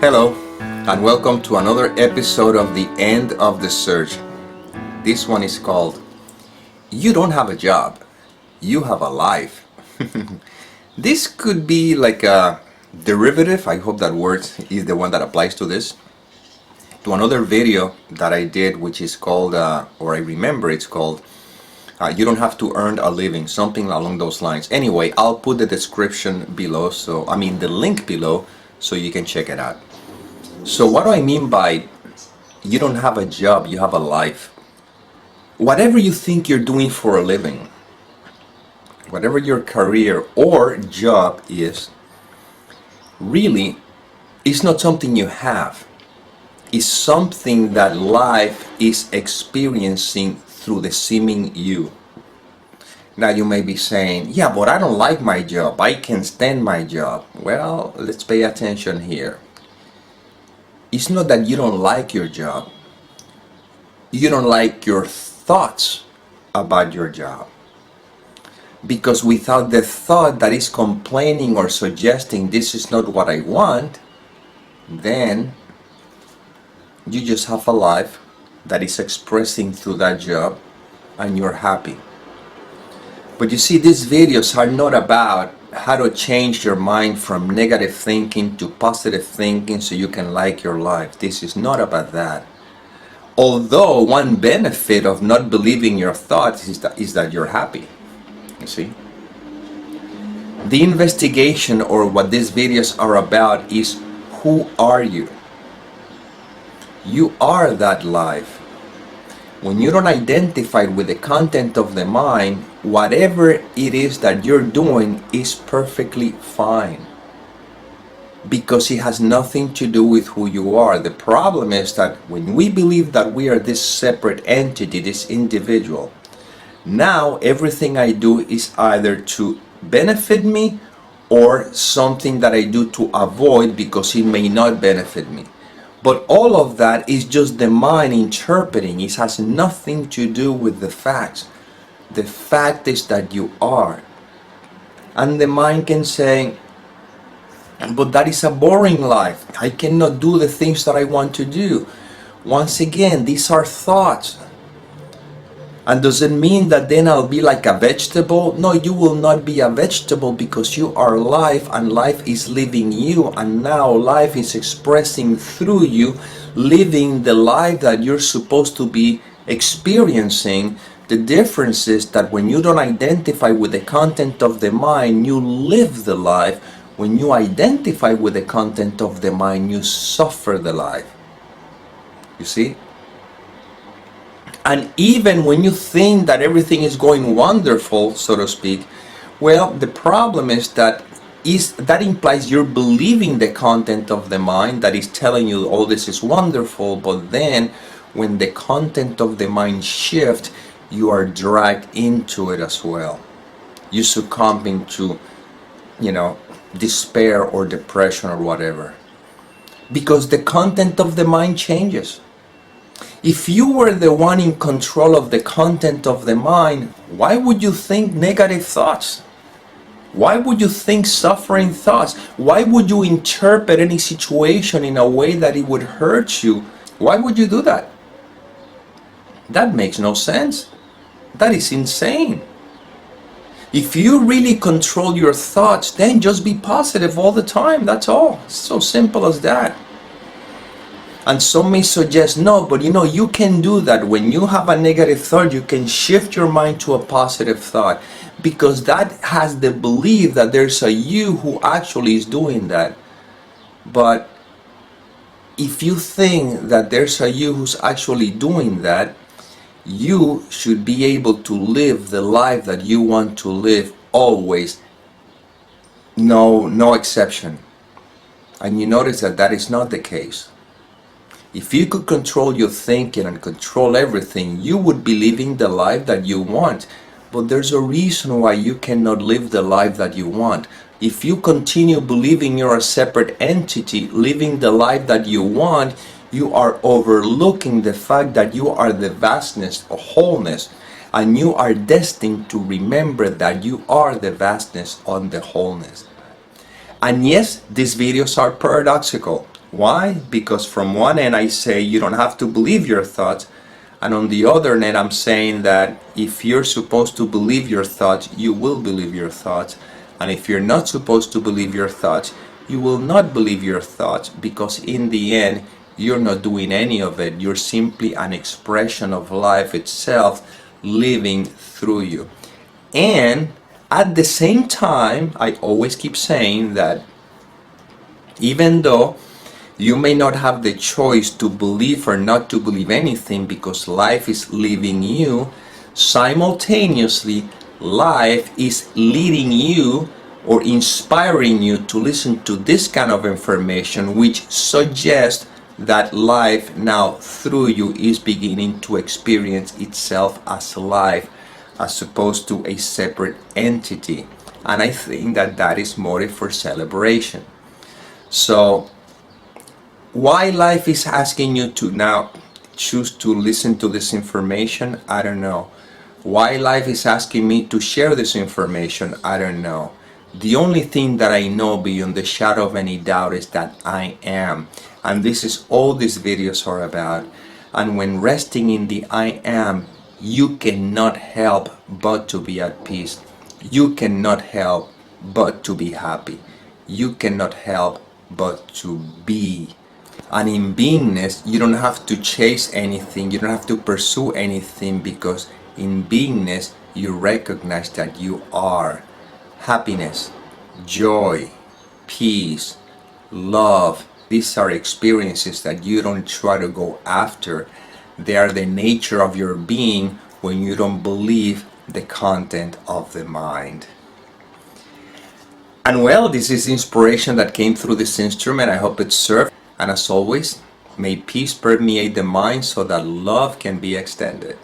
Hello, and welcome to another episode of The End of the Search. This one is called You Don't Have a Job, You Have a Life. This could be like a derivative, I hope that word is the one that applies to this, to another video that I did, which is called, or I remember it's called, You Don't Have to Earn a Living, something along those lines. Anyway, I'll put the description below, the link below, so you can check it out. So what do I mean by you don't have a job, you have a life? Whatever you think you're doing for a living, whatever your career or job is, really is not something you have. It's something that life is experiencing through the seeming you. Now you may be saying, yeah, but I don't like my job. I can't stand my job. Well, let's pay attention here. It's not that you don't like your job. You don't like your thoughts about your job. Because without the thought that is complaining or suggesting this is not what I want, then you just have a life that is expressing through that job and you're happy. But you see, these videos are not about how to change your mind from negative thinking to positive thinking so you can like your life. This is not about that. Although one benefit of not believing your thoughts is that you're happy. You see? The investigation, or what these videos are about, is who are you? You are that life. When you don't identify with the content of the mind, whatever it is that you're doing is perfectly fine. Because it has nothing to do with who you are. The problem is that when we believe that we are this separate entity, this individual, now everything I do is either to benefit me or something that I do to avoid because it may not benefit me. But all of that is just the mind interpreting. It has nothing to do with the facts. The fact is that you are. And the mind can say, but that is a boring life. I cannot do the things that I want to do. Once again, these are thoughts. And does it mean that then I'll be like a vegetable? No, you will not be a vegetable because you are life and life is living you, and now life is expressing through you, living the life that you're supposed to be experiencing. The difference is that when you don't identify with the content of the mind, you live the life. When you identify with the content of the mind, you suffer the life. You see? And even when you think that everything is going wonderful, so to speak, well, the problem is that implies you're believing the content of the mind that is telling you all this is wonderful, but then when the content of the mind shifts, you are dragged into it as well. You succumb into, despair or depression or whatever. Because the content of the mind changes. If you were the one in control of the content of the mind, why would you think negative thoughts? Why would you think suffering thoughts? Why would you interpret any situation in a way that it would hurt you? Why would you do that? That makes no sense. That is insane. If you really control your thoughts, then just be positive all the time. That's all. It's so simple as that. And some may suggest, no, but you can do that. When you have a negative thought, you can shift your mind to a positive thought, because that has the belief that there's a you who actually is doing that. But if you think that there's a you who's actually doing that, you should be able to live the life that you want to live always. No exception. And you notice that that is not the case. If you could control your thinking and control everything, you would be living the life that you want. But there's a reason why you cannot live the life that you want. If you continue believing you're a separate entity, living the life that you want, you are overlooking the fact that you are the vastness or wholeness, and you are destined to remember that you are the vastness on the wholeness. And yes, these videos are paradoxical. Why? Because from one end I say you don't have to believe your thoughts, and on the other end I'm saying that if you're supposed to believe your thoughts, you will believe your thoughts, and if you're not supposed to believe your thoughts, you will not believe your thoughts, because in the end you're not doing any of it. You're simply an expression of life itself living through you. And at the same time, I always keep saying that even though you may not have the choice to believe or not to believe anything because life is leaving you, simultaneously life is leading you or inspiring you to listen to this kind of information, which suggests that life now through you is beginning to experience itself as life as opposed to a separate entity. And I think that that is motive for celebration. So why life is asking you to now choose to listen to this information, I don't know. Why life is asking me to share this information, I don't know. The only thing that I know beyond the shadow of any doubt is that I am. And this is all these videos are about. And when resting in the I am, you cannot help but to be at peace. You cannot help but to be happy. You cannot help but to be. And in beingness, you don't have to chase anything, you don't have to pursue anything, because in beingness, you recognize that you are happiness, joy, peace, love. These are experiences that you don't try to go after. They are the nature of your being when you don't believe the content of the mind. And well, this is inspiration that came through this instrument. I hope it served. And as always, may peace permeate the mind so that love can be extended.